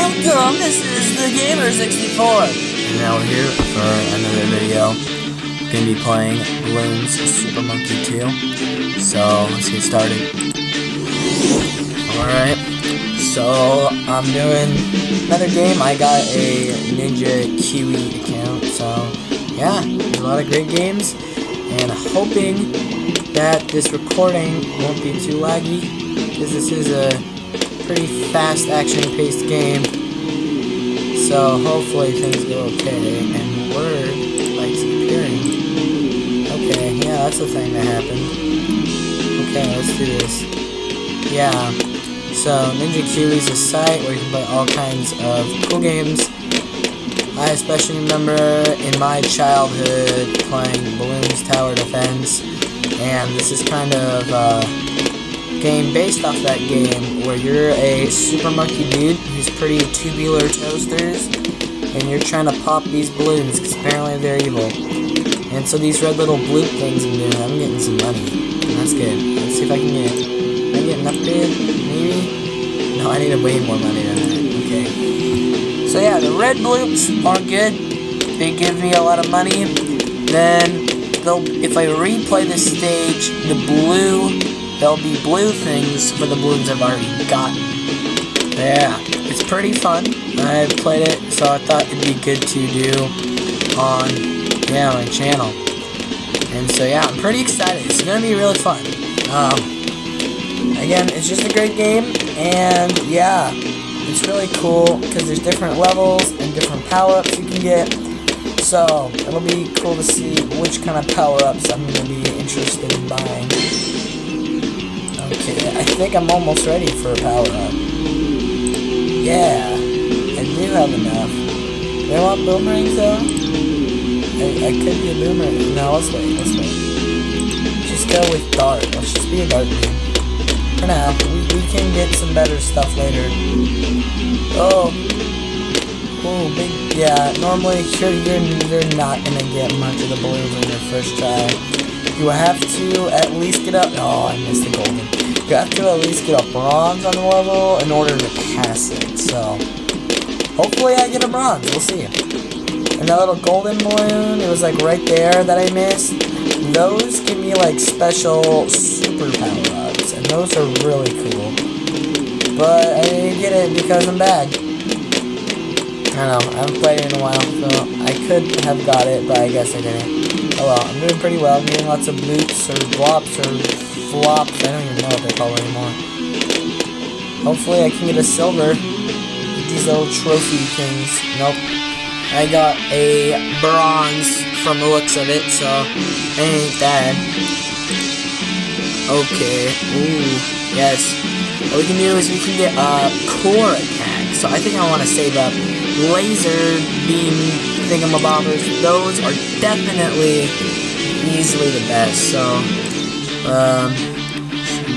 Welcome, this is the Gamer64. And now we're here for another video. Gonna be playing Bloons Super Monkey 2. So let's get started. Alright, so I'm doing another game. I got a Ninja Kiwi account, so yeah, there's a lot of great games. And hoping that this recording won't be too laggy, because this is a pretty fast action-paced game, so hopefully things go okay. And word likes appearing. Okay, yeah, that's the thing that happened. Okay, let's do this. Yeah, so Ninja Kiwi is a site where you can play all kinds of cool games. I especially remember in my childhood playing Bloons Tower Defense, and this is kind of game based off that game where you're a super monkey dude who's pretty tubular toasters, and you're trying to pop these balloons because apparently they're evil. And so these red little bloop things I'm doing, I'm getting some money, and that's good. Let's see if I can get an upgrade, maybe? No, I need way more money than that. Okay. So yeah, the red bloops are good. They give me a lot of money. Then if I replay this stage, there'll be blue things for the balloons I've already gotten. Yeah, it's pretty fun. I've played it, so I thought it'd be good to do on my channel. And so yeah, I'm pretty excited. It's gonna be really fun. Again, it's just a great game, and yeah, it's really cool because there's different levels and different power-ups you can get. So it'll be cool to see which kind of power-ups I'm gonna be interested in buying. Okay, I think I'm almost ready for a power-up. Yeah, I do have enough. Do I want boomerangs though? I could be a boomerang. No, let's wait. Just go with dart. Let's just be a dart team. For now, we can get some better stuff later. Oh, big. Yeah, normally you're not gonna get much of the balloons on your first try. You have to at least get up. Oh, I missed the golden. You have to at least get a bronze on the level in order to pass it. So hopefully I get a bronze. We'll see. And that little golden balloon, it was like right there that I missed. Those give me like special super power-ups, and those are really cool. But I didn't get it because I'm bad. I don't know, I haven't played it in a while, so I could have got it, but I guess I didn't. Oh well, I'm doing pretty well. I'm getting lots of bloops or blops or flops. I don't even know what they're called anymore. Hopefully I can get a silver with these little trophy things. Nope. I got a bronze from the looks of it, so it ain't bad. Okay. Ooh, yes. What we can do is we can get a core attack. So I think I want to save up laser beam thingamabobbers. Those are definitely easily the best. So,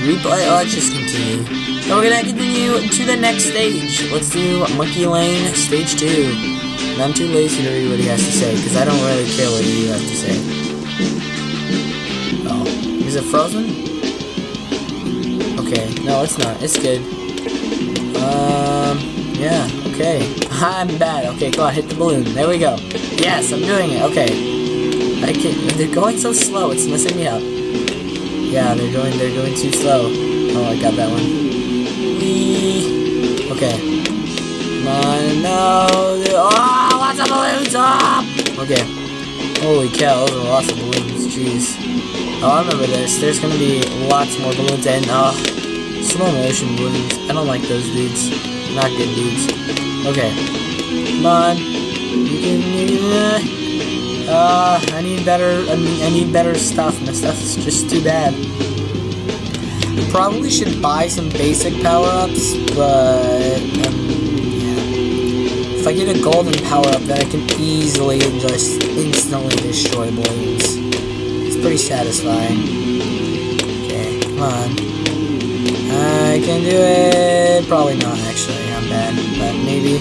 replay. Let's just continue. So we're gonna continue to the next stage. Let's do Monkey Lane Stage 2. And I'm too lazy to read what he has to say, because I don't really care what you have to say. Oh. Is it frozen? Okay. No, it's not. It's good. Yeah. Okay. I'm bad. Okay, go on. Hit the balloon. There we go. Yes, I'm doing it. Okay. They're going so slow. It's messing me up. Yeah, they're going too slow. Oh, I got that one. Whee. Okay. Come on, no. Oh, lots of balloons up! Okay. Holy cow, those are lots of balloons. Jeez. Oh, I remember this. There's gonna be lots more balloons and, slow motion balloons. I don't like those dudes. Not good dudes. Okay. Come on. You can, I need better stuff. My stuff is just too bad. I probably should buy some basic power-ups, but, if I get a golden power-up, then I can easily just instantly destroy balloons. It's pretty satisfying. Okay, come on. I can do it. Probably not, actually. I'm bad, but maybe.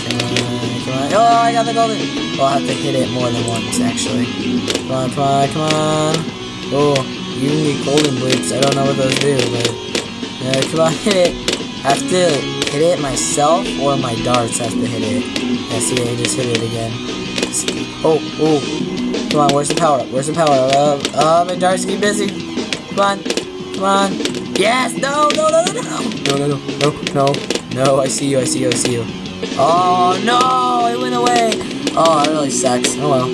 Come on. Oh, I got the golden. Well, I'll have to hit it more than once, actually. Come on. Oh, you can get golden bloops. I don't know what those do, but come on, hit it. I have to hit it myself, or my darts have to hit it. Yeah, see, I just hit it again. Oh, oh. Come on, where's the power up? Where's the power up? My darts keep busy. Come on. Come on. Yes! No, no, no, no, no. No, no, no, no, no. No, I see you, I see you, I see you. Oh, no! It went away. Oh, that really sucks. Oh, well.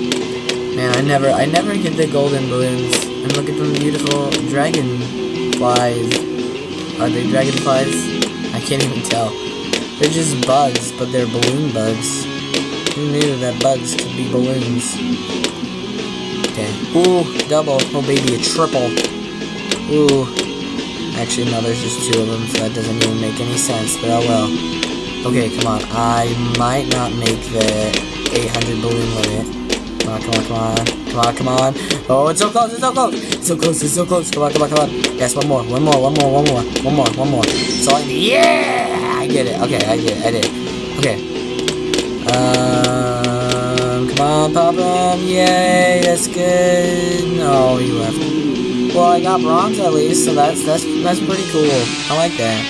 Man, I never get the golden balloons. And look at them beautiful dragonflies. Are they dragonflies? I can't even tell. They're just bugs, but they're balloon bugs. Who knew that bugs could be balloons? Okay. Ooh, double. Oh baby, a triple. Ooh. Actually, no, there's just 2 of them, so that doesn't even make any sense, but oh well. Okay, come on. I might not make the 800 balloon limit. Come on, come on, come on. Come on, come on. Oh, it's so close, it's so close. It's so close, it's so close. Come on, come on, come on. Yes, one more, one more, one more, one more, one more, one more. So I need, yeah! I get it. Okay, I get it, I did it. Okay. Come on, pop him. Yay, that's good. No, he left. Well, I got bronze at least, so that's pretty cool. I like that.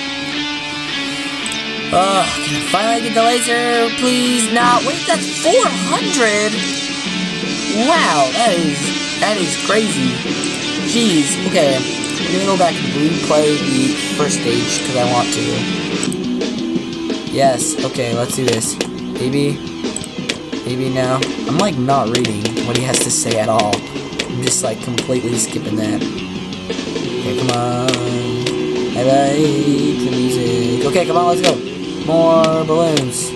Oh, can I finally get the laser? Please, no. Wait, that's 400? Wow, that is crazy. Jeez. Okay, I'm gonna go back and replay the first stage because I want to. Yes. Okay, let's do this. Maybe now. I'm like not reading what he has to say at all. I'm just like completely skipping that. Okay, come on. I like the music. Okay, come on, let's go. More balloons.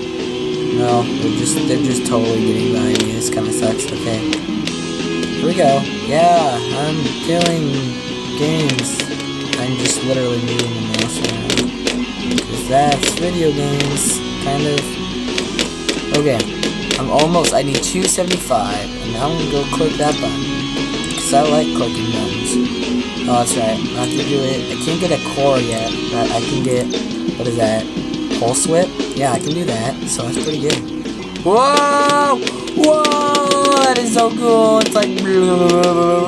No, they're just totally getting by me. This kind of sucks. Okay. Here we go. Yeah, I'm doing games. I'm just literally moving the mouse around. Because that's video games, kind of. Okay. I'm almost, I need 275. And now I'm gonna go click that button. Because I like clicking buttons. Oh, that's right. I have to do it. I can't get a core yet. But I can get, what is that? Pulse whip? Yeah, I can do that. So that's pretty good. Whoa! Whoa! That is so cool. It's like,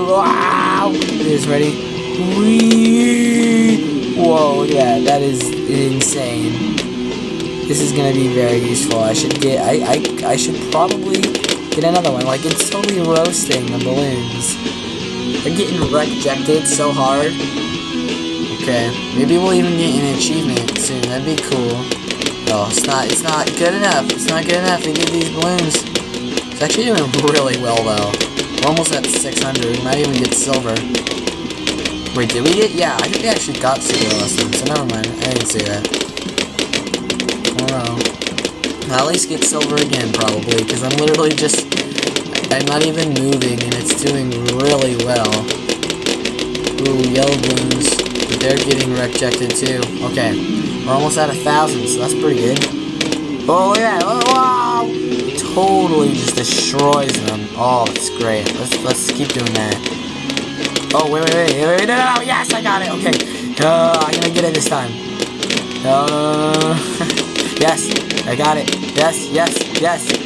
wow! It is ready. Whee! Whoa, look at that. That is insane. This is gonna be very useful. I should get, I should probably get another one. Like, it's totally roasting the balloons. They're getting rejected so hard. Okay, maybe we'll even get an achievement soon. That'd be cool. Oh, it's not good enough. It's not good enough to get these balloons. It's actually doing really well though. We're almost at 600. We might even get silver. Wait, did we get? Yeah, I think we actually got silver last time. So never mind. I didn't see that. I'll at least get silver again, probably, because I'm literally just, I'm not even moving, and it's doing really well. Ooh, yellow balloons, but they're getting rejected too. Okay, we're almost at 1,000, so that's pretty good. Oh yeah, wow! It totally just destroys them. Oh, that's great. Let's keep doing that. Oh, wait, no, yes, I got it, okay. I'm gonna get it this time. Yes, I got it. Yes. Yes. Get it.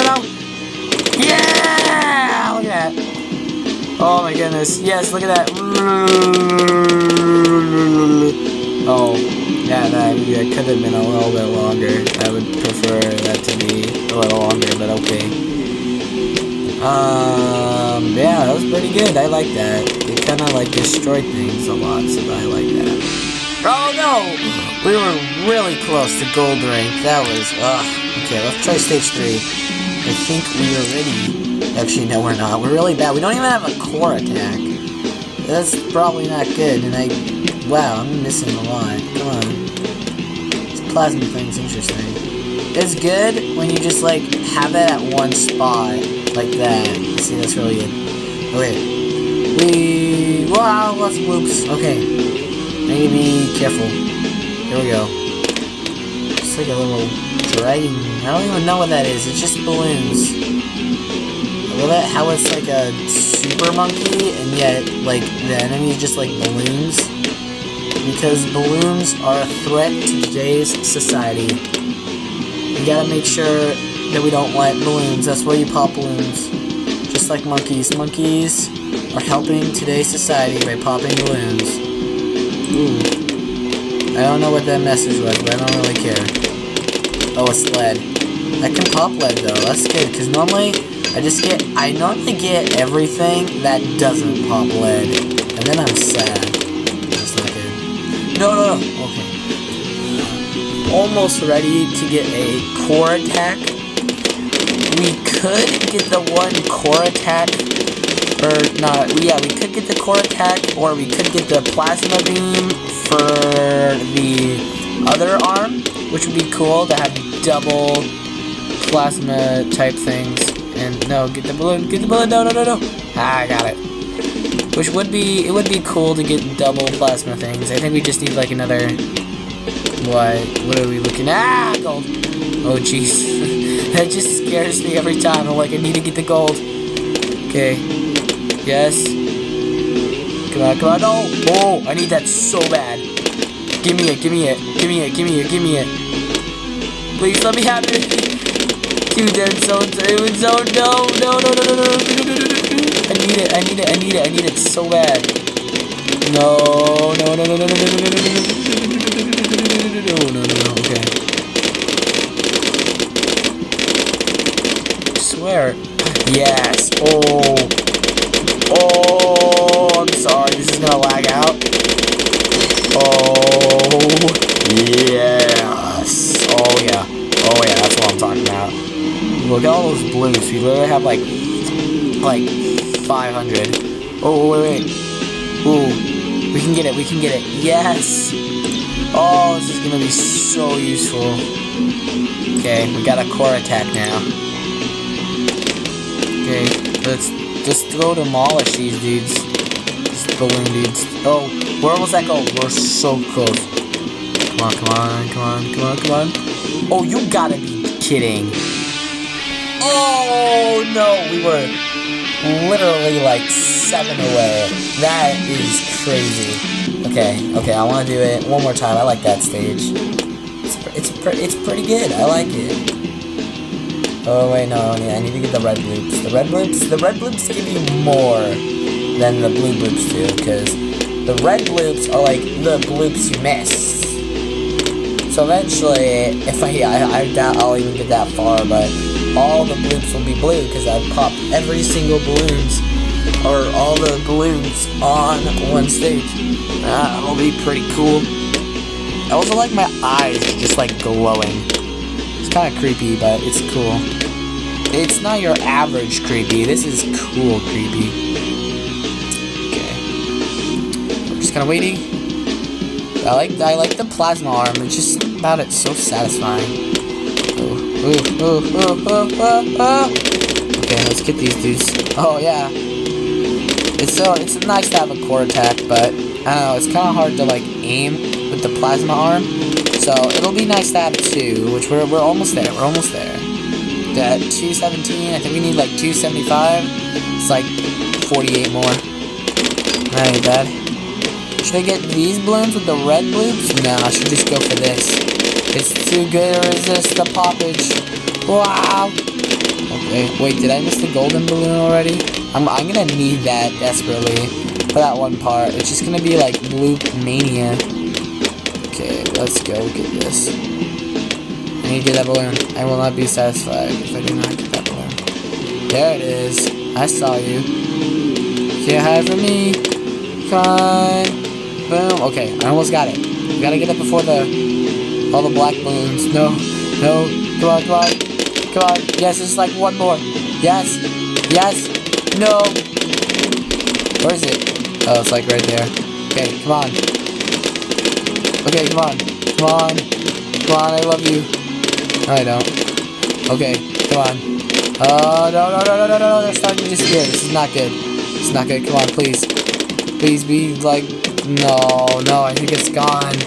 No. Yeah! Look at that. Oh my goodness. Yes, look at that. Oh, yeah, that could have been a little bit longer. I would prefer that to be a little longer, but okay. Yeah, that was pretty good. I like that. It kind of like destroyed things a lot, so I like that. Oh no! We were really close to gold rank. That was, okay, let's try stage 3. I think we are ready. Actually, no, we're not. We're really bad. We don't even have a core attack. That's probably not good, and wow, I'm missing a lot. Come on. This plasma thing's interesting. It's good when you just, like, have it at one spot. Like that. See, that's really good. Okay. Wow, lots of loops. Okay. I need to be careful. Here we go. It's like a little dragon. I don't even know what that is. It's just balloons. I love it how it's like a super monkey, and yet, like, the enemy is just like balloons. Because balloons are a threat to today's society. You gotta make sure that we don't let balloons. That's where you pop balloons. Just just like monkeys. Monkeys are helping today's society by popping balloons. Ooh. I don't know what that message was, but I don't really care. Oh, it's lead. I can pop lead though. That's good, because normally I normally get everything that doesn't pop lead, and then I'm sad. That's not good. No. Okay. Almost ready to get a core attack. We could get the one core attack, or not, yeah, we could get the core attack, or we could get the plasma beam for the other arm, which would be cool to have double plasma type things. And no, get the balloon, no. Ah, I got it. Which would be, it would be cool to get double plasma things. I think we just need like another, what are we looking at? Ah, gold. Oh, jeez. That just scares me every time. I'm like, I need to get the gold. Okay. Yes. Come on. No. Oh, I need that so bad. Give me it. Please let me have it. Dude, that's so, it was so, no. I need it so bad. No. Okay. Swear. Yes. Oh, I'm sorry. This is gonna lag out. Oh, yes. Oh yeah. That's what I'm talking about. Look at all those blues. We literally have like 500. Oh, wait. Ooh, we can get it. Yes. Oh, this is gonna be so useful. Okay, we got a core attack now. Okay, let's just go demolish these dudes. These balloon dudes. Oh, where almost that go? We're so close. Come on. Oh, you gotta be kidding. Oh, no, we were literally like 7 away. That is crazy. Okay, I want to do it one more time. I like that stage. It's pretty good. I like it. Oh wait, no, I need to get the red bloops. The red bloops give you more than the blue bloops do, because the red bloops are like the bloops you miss. So eventually, if I doubt I'll even get that far, but all the bloops will be blue because I've popped every single balloons, or all the balloons on one stage. That'll be pretty cool. I also like my eyes just like glowing. It's kind of creepy, but it's cool. It's not your average creepy. This is cool creepy. Okay. I'm just kind of waiting. I like the plasma arm. It's just about it so satisfying. Oh. Okay, let's get these dudes. Oh yeah. It's nice to have a core attack, but I don't know. It's kind of hard to like aim with the plasma arm. So it'll be nice to have 2, which we're almost there. At 217, I think we need like 275. It's like 48 more. That ain't bad. Should I get these balloons with the red bloops? No, I should just go for this. It's too good to resist the poppage. Wow. Okay, wait, did I miss the golden balloon already? I'm gonna need that desperately for that one part. It's just gonna be like bloop mania. Okay, let's go get this. I need to get that balloon. I will not be satisfied if I do not get that balloon. There it is. I saw you. Can't hide from me. Come on. Boom. Okay, I almost got it. We gotta get it before all the black balloons. No. Come on. Yes, it's like one more. Yes. No. Where is it? Oh, it's like right there. Okay, come on. Okay, come on, I love you. No, I don't. Okay, come on. Oh, no, they're starting to disappear. This is not good. Come on, please. Please be like, no, I think it's gone.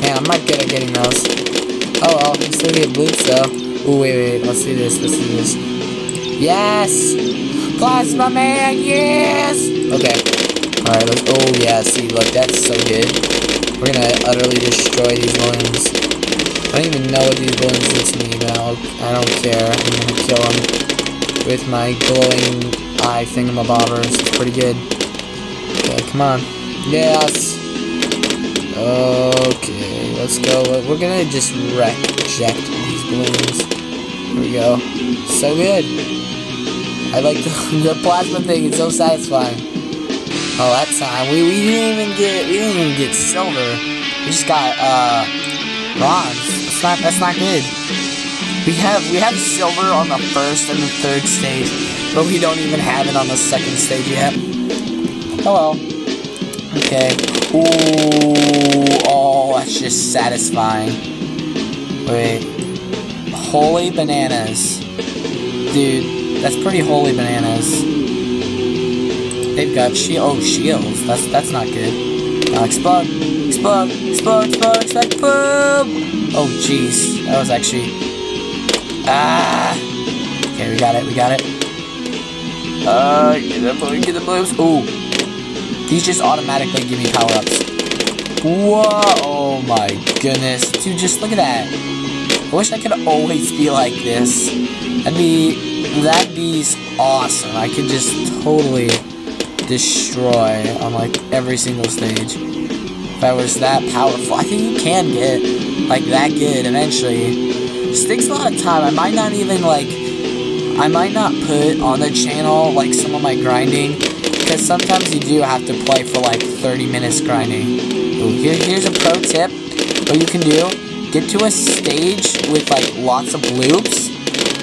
Man, I'm not good at getting those. Oh well, we still get bloops though. Ooh, wait, let's see this. Yes! Plasma Man, yes! Okay. Alright, oh yeah, see, look, that's so good. We're gonna utterly destroy these balloons. I don't even know what these balloons do to me, but I don't care. I'm gonna kill them with my glowing eye thingamabobbers. It's pretty good. Okay, come on. Yes. Okay, let's go. We're gonna just reject these balloons. Here we go. So good. I like the plasma thing. It's so satisfying. Oh, that time we didn't even get silver. We just got bronze. That's not good. We have silver on the first and the third stage, but we don't even have it on the second stage yet. Oh well. Okay. Ooh, oh, that's just satisfying. Wait. Holy bananas. Dude, that's pretty holy bananas. They've got shields. That's not good. Explode. Explode. Explode. Explode. Explode. Boom. Oh, jeez. That was actually... Ah. Okay, we got it. We got it. Get the balloon. Get the balloons. Ooh. These just automatically give me power-ups. Whoa. Oh, my goodness. Dude, just look at that. I wish I could always be like this. That'd be awesome. I could just totally destroy on like every single stage. If I was that powerful, I think you can get like that good eventually. It just takes a lot of time. I might not put on the channel like some of my grinding, because sometimes you do have to play for like 30 minutes grinding. Ooh, here's a pro tip. What you can do: get to a stage with like lots of loops,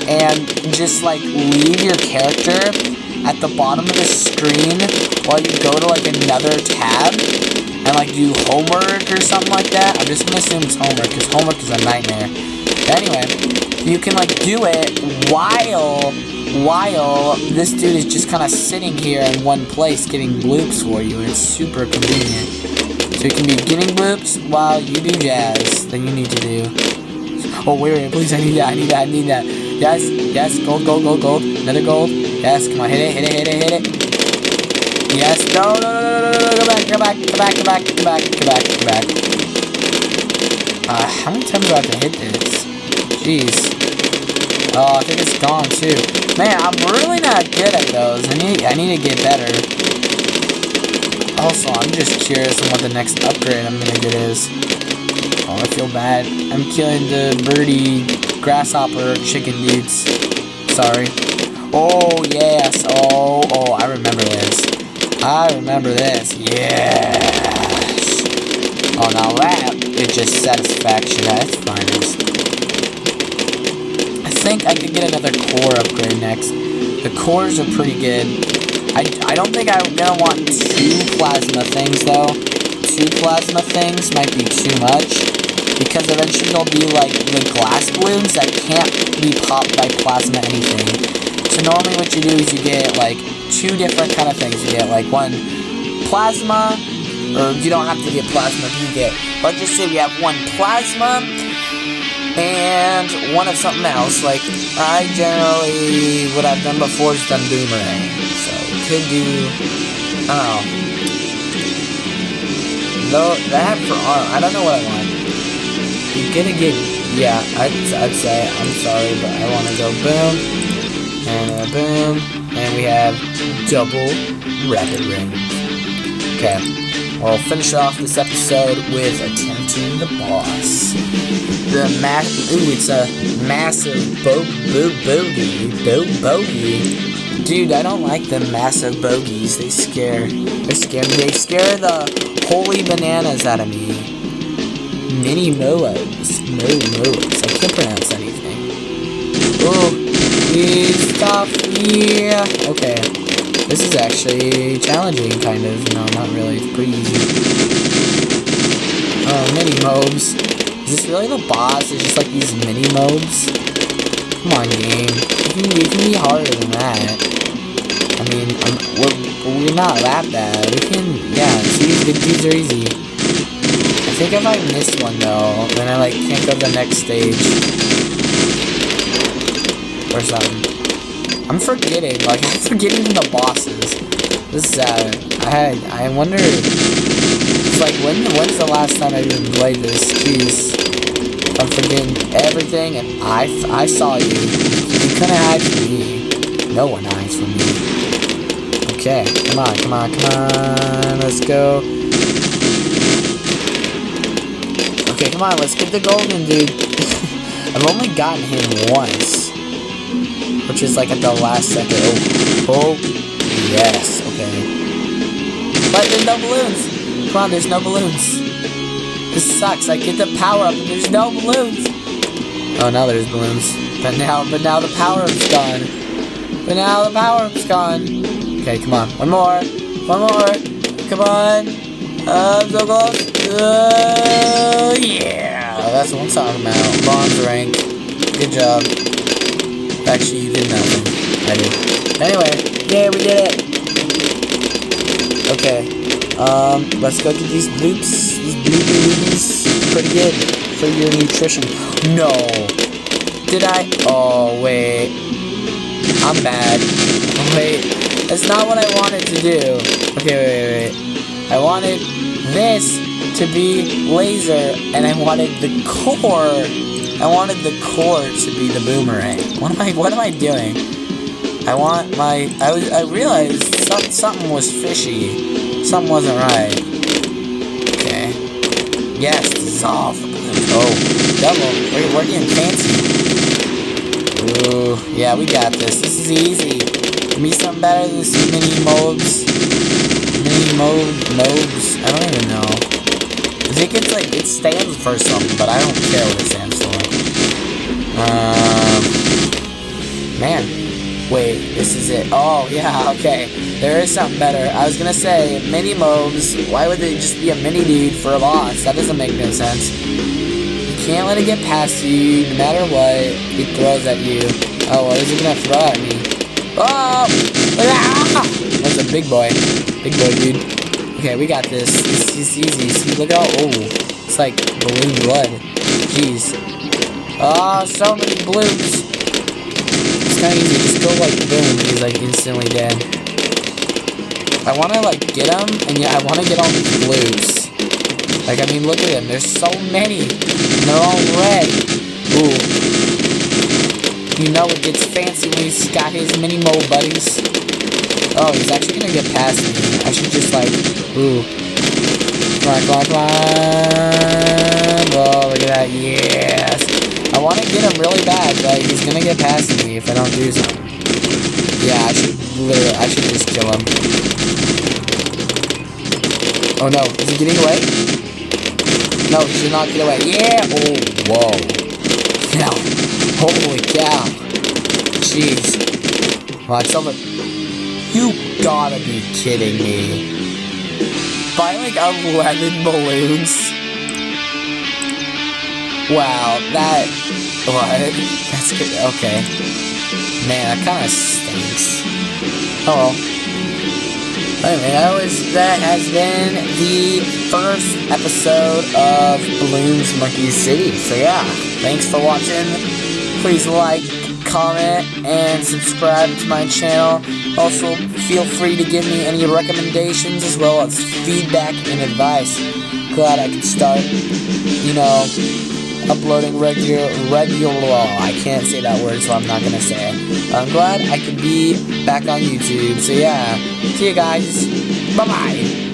and just like leave your character at the bottom of the screen while you go to like another tab and like do homework or something like that. I'm just gonna assume it's homework, because homework is a nightmare. But anyway, you can like do it while this dude is just kind of sitting here in one place getting bloops for you, and it's super convenient. So you can be getting bloops while you do jazz that you need to do. Oh, wait, please, I need that. Yes, gold. Another gold. Yes, come on, hit it. Yes, no, go back. How many times do I have to hit this? Jeez. Oh, I think it's gone too. Man, I'm really not good at those. I need to get better. Also, I'm just curious on what the next upgrade I'm gonna get is. Oh, I feel bad. I'm killing the birdie, grasshopper, chicken dudes. Sorry. Oh, yes. Oh, I remember this. Yes. Oh, now that is just satisfaction at its finest. I think I could get another core upgrade next. The cores are pretty good. I don't think I'm gonna want 2 plasma things though. 2 plasma things might be too much, because eventually there'll be like the glass balloons that can't be popped by plasma anything. So normally what you do is you get like 2 different kind of things. You get like 1 plasma, or you don't have to get plasma if you get, let's just say we have 1 plasma and 1 of something else. Like I generally, what I've done before is done boomerang. So we could do, I don't know. No, that for arm, I don't know what I want. You're gonna get, yeah, I'd say, I'm sorry, but I want to go boom, and boom, and we have double rapid rings. Okay, we'll finish off this episode with attempting the boss. It's a massive bogey. Dude, I don't like the massive bogeys. They scare me. They scare the holy bananas out of me. Mini moas. I can't pronounce anything. Oh, please stop here. Okay. This is actually challenging, kind of. No, not really. It's pretty easy. Oh, mini mobs. Is this really the boss? It's just like these mini mobs? Come on, game. You can be harder than that. I mean, we're not that bad. We can, yeah, see, these are easy. I think if I miss one, though, then I, like, can't go to the next stage. Or something. I'm forgetting even the bosses. This is sad. I wonder, it's like, when's the last time I even played this? Jeez. I'm forgetting everything, and I saw you. You couldn't hide from me. No one hides from me. Okay, come on, come on, come on. Let's go. Okay, come on, let's get the golden, dude. I've only gotten him once, which is like at the last second. Oh, yes, okay. But there's no balloons. Come on, there's no balloons. This sucks. I get the power up and there's no balloons. Oh, now there's balloons. But now the power up's gone. But now the power up's gone. Okay, come on. One more. One more. Come on. So close. Yeah. That's what I'm talking about. Bronze rank. Good job. Actually, you did nothing. I did. Anyway, yeah, we did it. Okay. Let's go get these bloops. These bloopies. Pretty good for your nutrition. No. Did I? Oh, wait. I'm bad. Wait. That's not what I wanted to do. Okay, wait. I wanted this to be laser, and I wanted the core. I wanted the core to be the boomerang. What am I doing? I realized something was fishy. Something wasn't right. Okay. Yes, dissolve. Oh, double. We're getting fancy. Ooh, yeah, we got this. This is easy. Give me something better than this mini modes. Modes. I don't even know. I think it's like, it stands for something, but I don't care what it stands for. Man. Wait, this is it. Oh, yeah, okay. There is something better. I was gonna say, mini modes. Why would they just be a mini dude for a boss? That doesn't make no sense. You can't let it get past you, no matter what it throws at you. Oh, what is it gonna throw at me? Oh! Ah! That's a big boy. Big boy, dude. Okay, we got this. This is easy. See, look how, oh, it's like balloon blood. Jeez. Oh, so many balloons. It's kind of easy. Just go like boom. He's like instantly dead. I want to like get him, and yeah, I want to get all these blues. Like, I mean, look at them. There's so many. And they're all red. Ooh. You know it gets fancy when he's got his mini-mo buddies. Oh, he's actually gonna get past me. I should just like, ooh. Come on, come on, come on. Oh, look at that. Yes. I want to get him really bad, but he's gonna get past me if I don't do something. Yeah, I should just kill him. Oh no, is he getting away? No, he should not get away. Yeah! Oh, whoa. Yeah. Holy cow. Jeez. Well, it's over. You gotta be kidding me. By like 11 balloons? Wow, that... What? That's good. Okay. Man, that kind of stinks. Oh well. Anyway, that has been the first episode of Bloons Monkey City. So yeah, thanks for watching. Please like, comment, and subscribe to my channel. Also, feel free to give me any recommendations as well as feedback and advice. Glad I could start, you know, uploading regular. I can't say that word, so I'm not gonna say it. I'm glad I could be back on YouTube. So yeah, see you guys. Bye bye.